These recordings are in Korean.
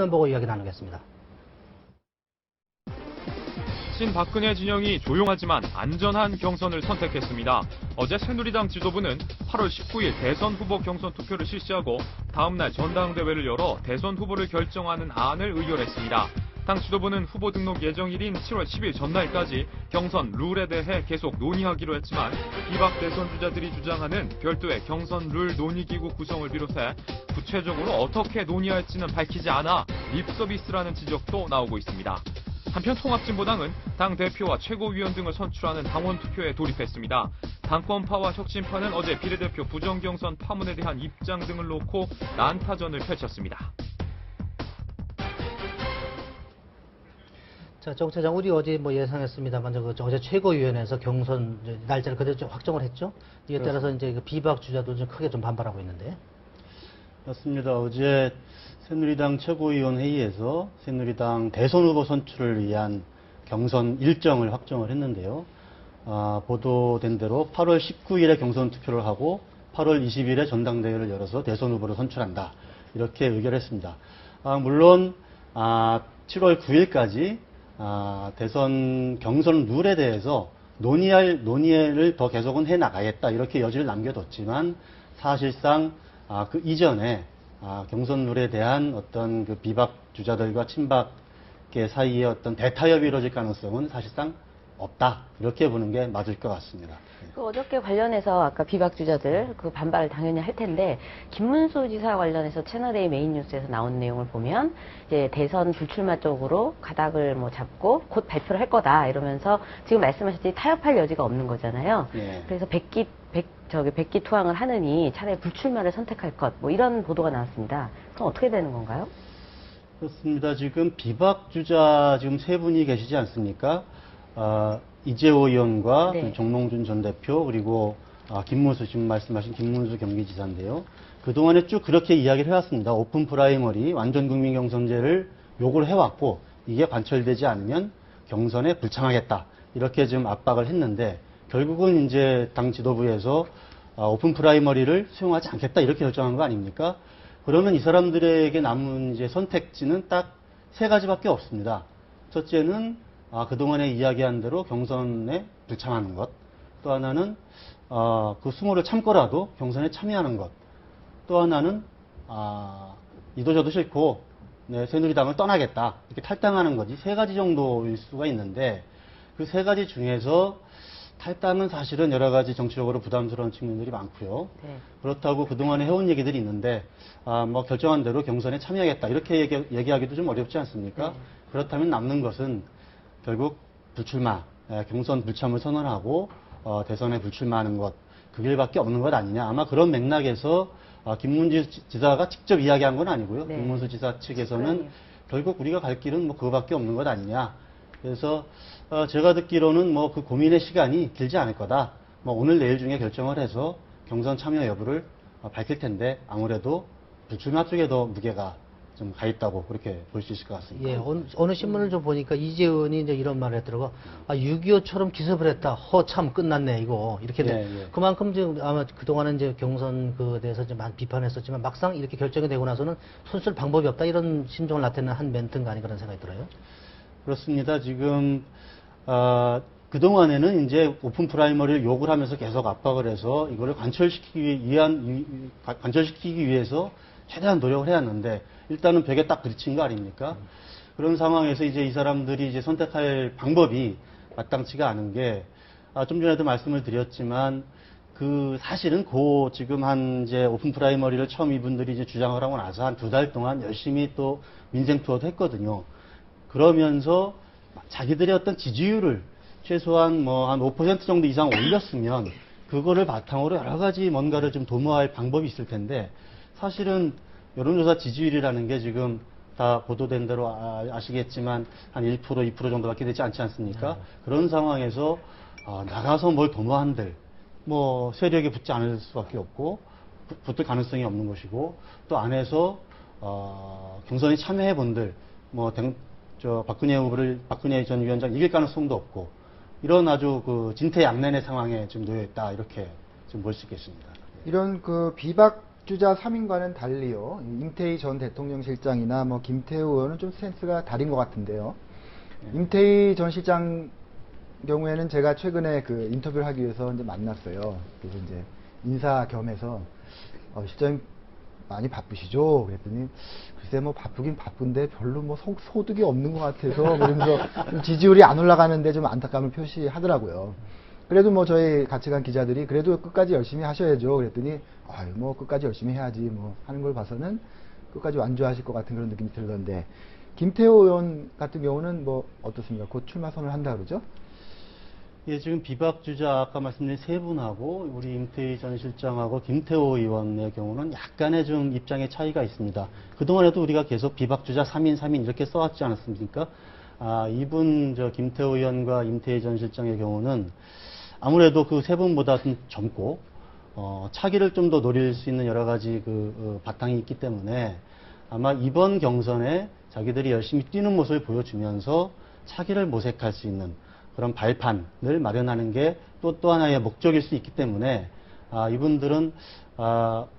보고 이야기 나누겠습니다. 친박근혜 진영이 조용하지만 안전한 경선을 선택했습니다. 어제 새누리당 지도부는 8월 19일 대선 후보 경선 투표를 실시하고 다음날 전당대회를 열어 대선 후보를 결정하는 안을 의결했습니다. 당 지도부는 후보 등록 예정일인 7월 10일 전날까지 경선 룰에 대해 계속 논의하기로 했지만 비박 대선 주자들이 주장하는 별도의 경선 룰 논의기구 구성을 비롯해 구체적으로 어떻게 논의할지는 밝히지 않아 립서비스라는 지적도 나오고 있습니다. 한편 통합진보당은 당 대표와 최고위원 등을 선출하는 당원 투표에 돌입했습니다. 당권파와 혁신파는 어제 비례대표 부정경선 파문에 대한 입장 등을 놓고 난타전을 펼쳤습니다. 자, 정 차장, 우리 어제 예상했습니다만, 어제 최고위원회에서 경선 날짜를 그대로 좀 확정을 했죠? 이에 따라서 이제 그 비박 주자도 좀 크게 좀 반발하고 있는데. 맞습니다. 어제 새누리당 최고위원 회의에서 새누리당 대선 후보 선출을 위한 경선 일정을 확정을 했는데요. 보도된 대로 8월 19일에 경선 투표를 하고 8월 20일에 전당대회를 열어서 대선 후보를 선출한다. 이렇게 의결했습니다. 물론 7월 9일까지 대선 경선 룰에 대해서 논의를 더 계속은 해나가겠다. 이렇게 여지를 남겨뒀지만 사실상 그 이전에 경선 룰에 대한 어떤 그 비박 주자들과 친박계 사이에 어떤 대타협이 이루어질 가능성은 사실상 없다. 이렇게 보는 게 맞을 것 같습니다. 그 어저께 관련해서 아까 비박 주자들 그 반발을 당연히 할 텐데 김문수 지사 관련해서 채널A 메인 뉴스에서 나온 내용을 보면 이제 대선 불출마 쪽으로 가닥을 잡고 곧 발표를 할 거다 이러면서 지금 말씀하셨듯이 타협할 여지가 없는 거잖아요. 네. 그래서 백기 투항을 하느니 차라리 불출마를 선택할 것 이런 보도가 나왔습니다. 그럼 어떻게 되는 건가요? 그렇습니다. 지금 비박 주자 지금 세 분이 계시지 않습니까? 이재호 의원과 네. 정몽준 전 대표 그리고 김문수 지금 말씀하신 김문수 경기지사인데요. 그동안에 쭉 그렇게 이야기를 해왔습니다. 오픈 프라이머리 완전 국민 경선제를 요구를 해왔고 이게 관철되지 않으면 경선에 불참하겠다 이렇게 지금 압박을 했는데 결국은 이제 당 지도부에서 오픈 프라이머리를 수용하지 않겠다 이렇게 결정한 거 아닙니까? 그러면 이 사람들에게 남은 이제 선택지는 딱 세 가지밖에 없습니다. 첫째는 그동안에 이야기한 대로 경선에 불참하는 것. 또 하나는 그 수모를 참고라도 경선에 참여하는 것. 또 하나는 이도저도 싫고 새누리당을 떠나겠다. 이렇게 탈당하는 거지. 세 가지 정도일 수가 있는데 그 세 가지 중에서 탈당은 사실은 여러 가지 정치적으로 부담스러운 측면들이 많고요. 네. 그렇다고 그동안에 해온 얘기들이 있는데 결정한 대로 경선에 참여하겠다. 이렇게 얘기하기도 좀 어렵지 않습니까? 네. 그렇다면 남는 것은 결국 불출마, 경선 불참을 선언하고 대선에 불출마하는 것, 그 길밖에 없는 것 아니냐. 아마 그런 맥락에서 김문수 지사가 직접 이야기한 건 아니고요. 네. 김문수 지사 측에서는 그러네요. 결국 우리가 갈 길은 그거밖에 없는 것 아니냐. 그래서 제가 듣기로는 그 고민의 시간이 길지 않을 거다. 오늘 내일 중에 결정을 해서 경선 참여 여부를 밝힐 텐데 아무래도 불출마 쪽에 더 무게가 좀 가 있다고 그렇게 볼 수 있을 것 같습니다. 예, 어느 신문을 좀 보니까 이재은이 이제 이런 말을 했더라고. 6.25처럼 기습을 했다. 참 끝났네, 이거. 이렇게 돼. 예. 그만큼 지금 아마 그동안은 이제 경선 그에 대해서 좀 많이 비판했었지만 막상 이렇게 결정이 되고 나서는 손쓸 방법이 없다. 이런 심정을 나타내는 한 멘트인가 아닌가 그런 생각이 들어요. 그렇습니다. 지금 그동안에는 이제 오픈 프라이머리를 요구를 하면서 계속 압박을 해서 이거를 관철시키기 위해서 최대한 노력을 해왔는데 일단은 벽에 딱 부딪힌 거 아닙니까? 그런 상황에서 이제 이 사람들이 이제 선택할 방법이 마땅치가 않은 게 좀 전에도 말씀을 드렸지만 사실은 지금 이제 오픈 프라이머리를 처음 이분들이 이제 주장을 하고 나서 한 2달 동안 열심히 또 민생 투어도 했거든요. 그러면서 자기들의 어떤 지지율을 최소한 한 5% 정도 이상 올렸으면 그거를 바탕으로 여러 가지 뭔가를 좀 도모할 방법이 있을 텐데 사실은 여론조사 지지율이라는 게 지금 다 보도된 대로 아시겠지만 한 1%, 2% 정도밖에 되지 않지 않습니까? 그런 상황에서 나가서 뭘 도모한들 세력에 붙지 않을 수밖에 없고 붙을 가능성이 없는 것이고 또 안에서 경선에 참여해 본들 박근혜 전 위원장 이길 가능성도 없고 이런 아주 진퇴양난의 상황에 지금 놓여 있다 이렇게 지금 볼 수 있겠습니다. 이런 비박 비박주자 3인과는 달리요. 임태희 전 대통령 실장이나 뭐 김태우 의원은 좀 스탠스가 다른 것 같은데요. 임태희 전 실장 경우에는 제가 최근에 그 인터뷰를 하기 위해서 이제 만났어요. 그래서 이제 인사 겸해서 실장님 많이 바쁘시죠? 그랬더니 글쎄 뭐 바쁘긴 바쁜데 별로 뭐 소득이 없는 것 같아서 그러면서 좀 지지율이 안 올라가는데 좀 안타까움을 표시하더라고요. 그래도 뭐 저희 같이 간 기자들이 그래도 끝까지 열심히 하셔야죠. 그랬더니 아유 뭐 끝까지 열심히 해야지 뭐 하는 걸 봐서는 끝까지 완주하실 것 같은 그런 느낌이 들던데 김태호 의원 같은 경우는 뭐 어떻습니까? 곧 출마 선언을 한다 그러죠? 예, 지금 비박주자 아까 말씀드린 세 분하고 우리 임태희 전 실장하고 김태호 의원의 경우는 약간의 좀 입장의 차이가 있습니다. 그동안에도 우리가 계속 비박주자 3인 이렇게 써왔지 않았습니까? 이분 김태호 의원과 임태희 전 실장의 경우는 아무래도 그 세 분보다 좀 젊고 차기를 좀 더 노릴 수 있는 여러 가지 바탕이 있기 때문에 아마 이번 경선에 자기들이 열심히 뛰는 모습을 보여주면서 차기를 모색할 수 있는 그런 발판을 마련하는 게 또 하나의 목적일 수 있기 때문에 이분들은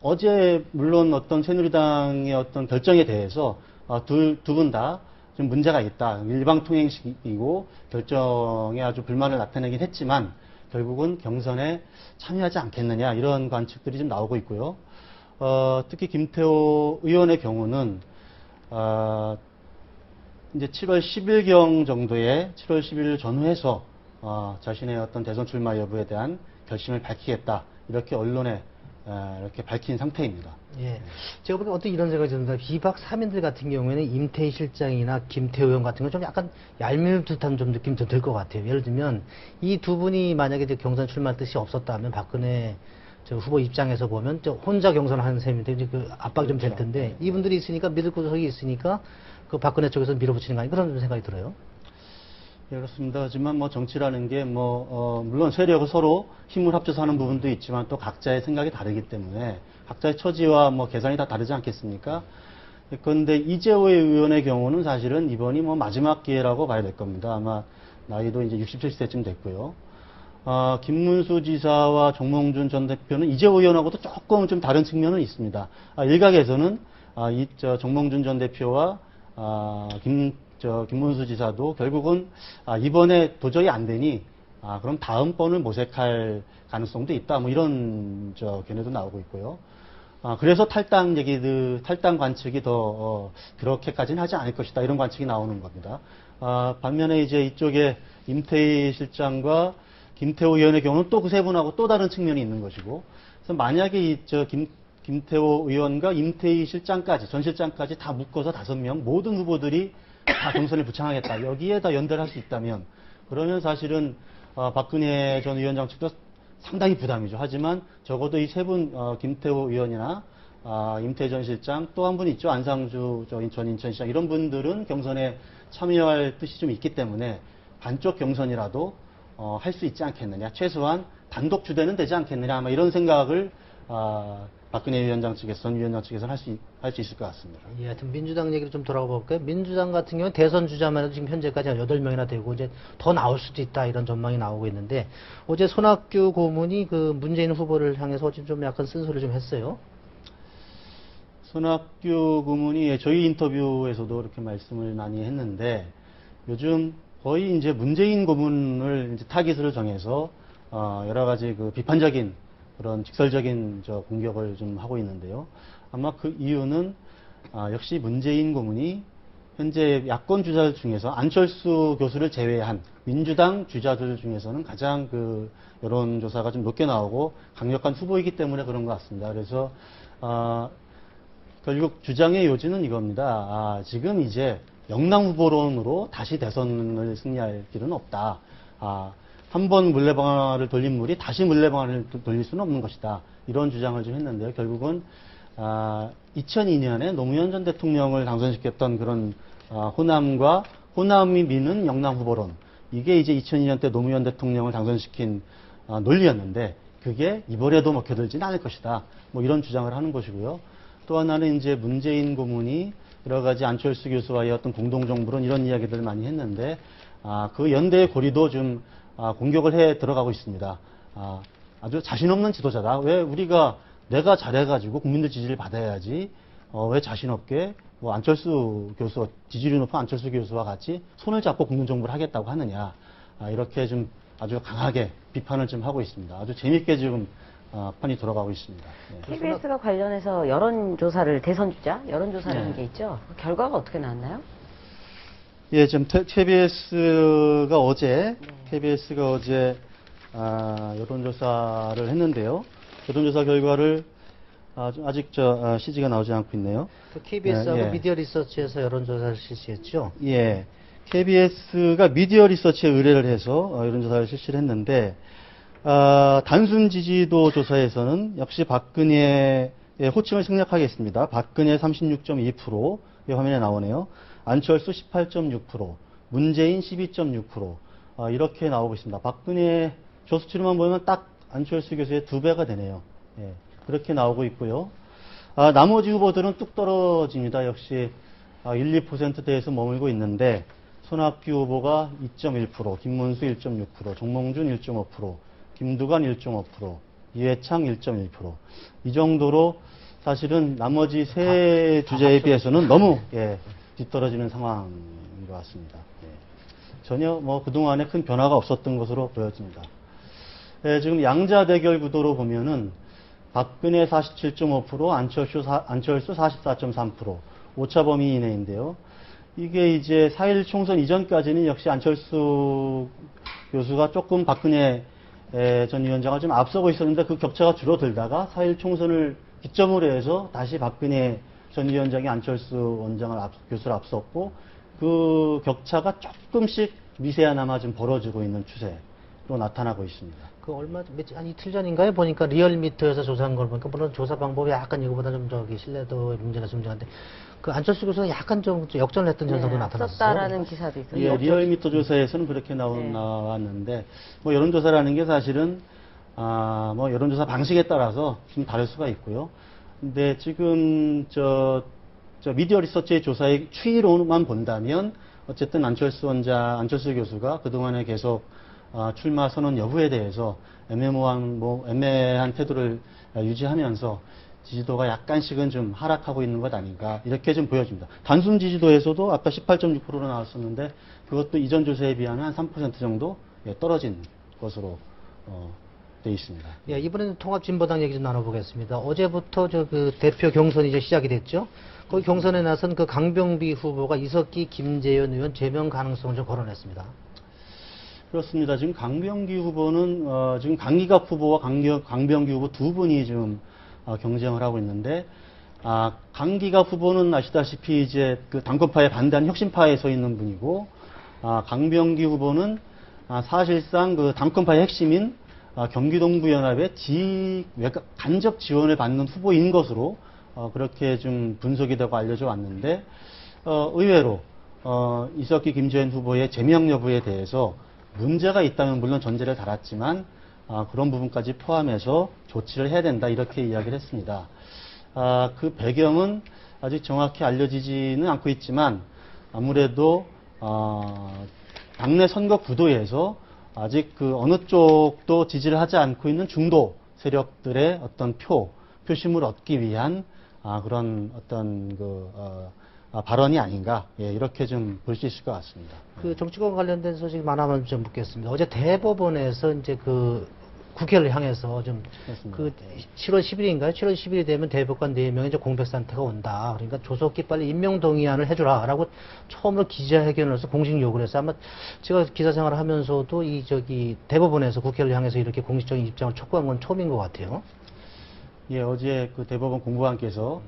어제 물론 어떤 새누리당의 어떤 결정에 대해서 두 분 다 좀 문제가 있다. 일방통행식이고 결정에 아주 불만을 나타내긴 했지만 결국은 경선에 참여하지 않겠느냐 이런 관측들이 좀 나오고 있고요. 특히 김태호 의원의 경우는 이제 7월 10일경 정도에 7월 10일 전후해서 자신의 어떤 대선 출마 여부에 대한 결심을 밝히겠다 이렇게 언론에 이렇게 밝힌 상태입니다. 예. 제가 보기엔 어떻게 이런 생각이 듭니다. 비박 3인들 같은 경우에는 임태희 실장이나 김태호 의원 같은 건 좀 약간 얄미울 듯한 좀 느낌이 좀 들 것 같아요. 예를 들면 이 두 분이 만약에 이제 경선 출마 뜻이 없었다면 박근혜 후보 입장에서 보면 혼자 경선을 하는 셈인데 이제 그 압박이 좀 될 텐데 이분들이 있으니까 믿을 구석이 있으니까 그 박근혜 쪽에서 밀어붙이는 거 아닌가 그런 생각이 들어요. 예, 그렇습니다. 하지만 뭐 정치라는 게 물론 세력을 서로 힘을 합쳐서 하는 부분도 있지만 또 각자의 생각이 다르기 때문에 각자의 처지와 뭐 계산이 다 다르지 않겠습니까? 그런데 이재호 의원의 경우는 사실은 이번이 뭐 마지막 기회라고 봐야 될 겁니다. 아마 나이도 이제 67세쯤 됐고요. 김문수 지사와 정몽준 전 대표는 이재호 의원하고도 조금 좀 다른 측면은 있습니다. 일각에서는 정몽준 전 대표와 김문수 지사도 결국은 이번에 도저히 안 되니 그럼 다음번을 모색할 가능성도 있다. 뭐 이런 견해도 나오고 있고요. 그래서 탈당 관측이 더 그렇게까지는 하지 않을 것이다. 이런 관측이 나오는 겁니다. 반면에 이제 이쪽에 임태희 실장과 김태호 의원의 경우는 또 그 세 분하고 또 다른 측면이 있는 것이고, 그래서 만약에 김태호 의원과 임태희 실장까지, 전 실장까지 다 묶어서 5명 모든 후보들이 다 경선에 부창하겠다. 여기에 다 연대를 할 수 있다면, 그러면 사실은 박근혜 전 위원장 측도 상당히 부담이죠. 하지만 적어도 이 세 분, 김태호 의원이나 임태희 전 실장, 또 한 분 있죠. 안상주 전 인천시장, 이런 분들은 경선에 참여할 뜻이 좀 있기 때문에 반쪽 경선이라도 할 수 있지 않겠느냐. 최소한 단독 주대는 되지 않겠느냐. 아마 이런 생각을 박근혜 위원장 측에서, 전 위원장 측에서는 할 수 있을 것 같습니다. 예, 하여튼 민주당 얘기를 좀 돌아가 볼까요? 민주당 같은 경우는 대선 주자만 해도 지금 현재까지 8명이나 되고 이제 더 나올 수도 있다 이런 전망이 나오고 있는데 어제 손학규 고문이 그 문재인 후보를 향해서 어제 좀 약간 쓴소리를 좀 했어요. 손학규 고문이 저희 인터뷰에서도 이렇게 말씀을 많이 했는데 요즘 거의 이제 문재인 고문을 이제 타깃으로 정해서 여러 가지 그 비판적인 그런 직설적인 공격을 좀 하고 있는데요. 아마 그 이유는 역시 문재인 고문이 현재 야권 주자들 중에서 안철수 교수를 제외한 민주당 주자들 중에서는 가장 그 여론조사가 좀 높게 나오고 강력한 후보이기 때문에 그런 것 같습니다. 그래서 결국 주장의 요지는 이겁니다. 지금 이제 영남 후보론으로 다시 대선을 승리할 길은 없다. 한 번 물레방아를 돌린 물이 다시 물레방아를 돌릴 수는 없는 것이다. 이런 주장을 좀 했는데요. 결국은 2002년에 노무현 전 대통령을 당선시켰던 그런 호남이 미는 영남 후보론, 이게 이제 2002년 때 노무현 대통령을 당선시킨 논리였는데 그게 이번에도 먹혀들지는 않을 것이다. 뭐 이런 주장을 하는 것이고요. 또 하나는 이제 문재인 고문이 여러 가지 안철수 교수와의 어떤 공동정부론 이런 이야기들을 많이 했는데 그 연대의 고리도 좀 공격을 해 들어가고 있습니다. 아주 자신 없는 지도자다. 왜 우리가 내가 잘해가지고 국민들 지지를 받아야지 왜 자신 없게 뭐 안철수 교수, 지지율이 높은 안철수 교수와 같이 손을 잡고 국민 정부를 하겠다고 하느냐, 이렇게 좀 아주 강하게 비판을 좀 하고 있습니다. 아주 재밌게 지금 판이 돌아가고 있습니다. 네. KBS가 관련해서 여론조사를 대선 주자 여론조사를 네. 한 게 있죠. 그 결과가 어떻게 나왔나요? 예, 지금 KBS가 어제 여론조사를 했는데요. 여론조사 결과를 아직 CG가 나오지 않고 있네요. 그 KBS하고 예. 미디어 리서치에서 여론조사를 실시했죠. 예, KBS가 미디어 리서치에 의뢰를 해서 여론조사를 실시를 했는데, 단순 지지도 조사에서는 역시 박근혜의 호칭을 생략하겠습니다. 박근혜 36.2%, 화면에 나오네요. 안철수 18.6%, 문재인 12.6%, 이렇게 나오고 있습니다. 박근혜 조수치로만 보면 딱 안철수 교수의 2배가 되네요. 예, 그렇게 나오고 있고요. 나머지 후보들은 뚝 떨어집니다. 역시 1, 2%대에서 머물고 있는데, 손학규 후보가 2.1%, 김문수 1.6%, 정몽준 1.5%, 김두관 1.5%, 이회창 1.1%. 이 정도로 사실은 나머지 세 주자에 비해서는 너무 뒤떨어지는 상황인 것 같습니다. 전혀 뭐 그동안에 큰 변화가 없었던 것으로 보여집니다. 지금 양자 대결 구도로 보면은 박근혜 47.5%, 안철수 44.3%, 오차 범위 이내인데요. 이게 이제 4.1 총선 이전까지는 역시 안철수 교수가 조금 박근혜 전 위원장을 좀 앞서고 있었는데, 그 격차가 줄어들다가 4.1 총선을 기점으로 해서 다시 박근혜 전 위원장이 안철수 교수를 앞섰고, 그 격차가 조금씩 미세하나마 좀 벌어지고 있는 추세로 나타나고 있습니다. 그 한 이틀 전인가요? 보니까 리얼미터에서 조사한 걸 보니까, 물론 조사 방법이 약간 이거보다 좀 신뢰도의 문제가 좀 있는데, 그 안철수 교수가 약간 좀 역전을 했던 현상도 나타났어요. 앞섰다라는 기사도 있어요. 예, 리얼미터 조사에서는 그렇게 나왔는데, 뭐 여론조사라는 게 사실은 뭐 여론조사 방식에 따라서 좀 다를 수가 있고요. 근데 지금 미디어 리서치의 조사의 추이로만 본다면, 어쨌든 안철수 교수가 그동안에 계속 출마 선언 여부에 대해서 애매한 태도를 유지하면서 지지도가 약간씩은 좀 하락하고 있는 것 아닌가, 이렇게 좀 보여집니다. 단순 지지도에서도 아까 18.6%로 나왔었는데, 그것도 이전 조사에 비하면 한 3% 정도 떨어진 것으로 되어 있습니다. 예, 이번에는 통합진보당 얘기 좀 나눠보겠습니다. 어제부터 그 대표 경선이 이제 시작이 됐죠. 거기 경선에 나선 그 강병비 후보가 이석기, 김재현 의원 제명 가능성을 좀 거론했습니다. 그렇습니다. 지금 강병기 후보는 지금 강기갑 후보와 강병기 후보 두 분이 지금 경쟁을 하고 있는데, 강기갑 후보는 아시다시피 이제 그 당권파에 반대하는 혁신파에 서 있는 분이고, 강병기 후보는 사실상 그 당권파의 핵심인 경기동부연합의 간접 지원을 받는 후보인 것으로 그렇게 좀 분석이 되고 알려져 왔는데, 의외로 이석기, 김재현 후보의 제명 여부에 대해서 문제가 있다면 물론 전제를 달았지만, 그런 부분까지 포함해서 조치를 해야 된다, 이렇게 이야기를 했습니다. 그 배경은 아직 정확히 알려지지는 않고 있지만, 아무래도 당내 선거 구도에서 아직 그 어느 쪽도 지지를 하지 않고 있는 중도 세력들의 어떤 표심을 얻기 위한 그런 어떤 발언이 아닌가, 이렇게 좀 볼 수 있을 것 같습니다. 그 정치권 관련된 소식 하나만 좀 묻겠습니다. 어제 대법원에서 이제 그 국회를 향해서 좀 그 7월 10일인가요? 7월 10일이 되면 대법관 4명의 이제 공백 상태가 온다. 그러니까 조속히 빨리 임명 동의안을 해주라라고 처음으로 기자회견으로서 공식 요구를 했어요. 아마 제가 기자 생활을 하면서도 대법원에서 국회를 향해서 이렇게 공식적인 입장을 촉구한 건 처음인 것 같아요. 예, 어제 그 대법원 공보관께서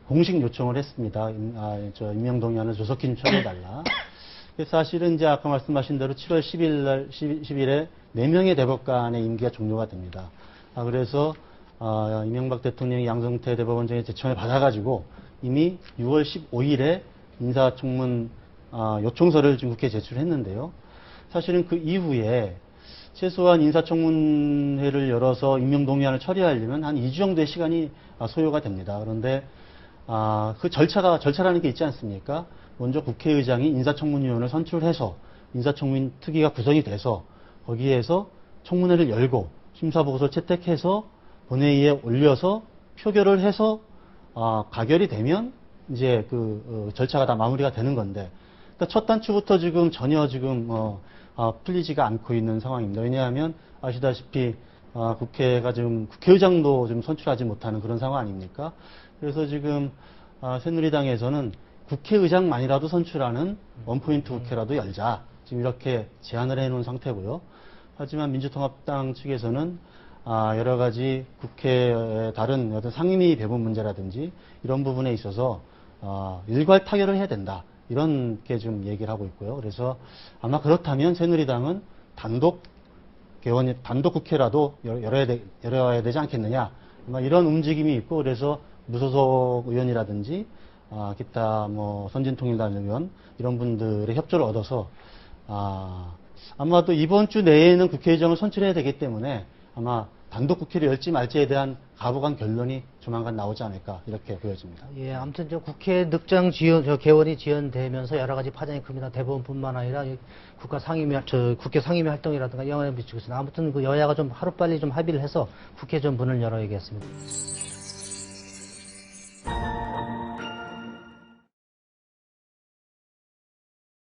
공식 요청을 했습니다. 임명 동의안을 조속히 좀 처리해달라. 사실은 이제 아까 말씀하신 대로 7월 10일에 4명의 대법관의 임기가 종료가 됩니다. 그래서 이명박 대통령이 양성태 대법원장의 제청을 받아가지고 이미 6월 15일에 인사청문 요청서를 지금 국회에 제출했는데요. 사실은 그 이후에 최소한 인사청문회를 열어서 임명동의안을 처리하려면 한 2주 정도의 시간이 소요가 됩니다. 그런데 그 절차라는 게 있지 않습니까? 먼저 국회의장이 인사청문위원을 선출해서 인사청문 특위가 구성이 돼서 거기에서 청문회를 열고 심사보고서를 채택해서 본회의에 올려서 표결을 해서 가결이 되면 이제 절차가 다 마무리가 되는 건데, 그러니까 첫 단추부터 지금 전혀 지금 풀리지가 않고 있는 상황입니다. 왜냐하면 아시다시피 국회가 지금 국회의장도 좀 선출하지 못하는 그런 상황 아닙니까? 그래서 지금 새누리당에서는 국회의장만이라도 선출하는 원포인트 국회라도 열자, 지금 이렇게 제안을 해놓은 상태고요. 하지만 민주통합당 측에서는 여러 가지 국회의 다른 어떤 상임위 배분 문제라든지 이런 부분에 있어서 일괄 타결을 해야 된다, 이런 게 좀 얘기를 하고 있고요. 그래서 아마 그렇다면 새누리당은 단독 국회라도 열어야 되지 않겠느냐, 아마 이런 움직임이 있고, 그래서 무소속 의원이라든지 기타 선진통일당 의원 이런 분들의 협조를 얻어서 아마도 이번 주 내에는 국회의장을 선출해야 되기 때문에 아마 단독 국회를 열지 말지에 대한 가부간 결론이 조만간 나오지 않을까, 이렇게 보여집니다. 예, 아무튼 국회 늑장 개원이 지연되면서 여러 가지 파장이 큽니다. 대법원뿐만 아니라 국회 상임위 활동이라든가 영향을 미치고 있습니다. 아무튼 여야가 좀 하루빨리 좀 합의를 해서 국회 좀 문을 열어야겠습니다.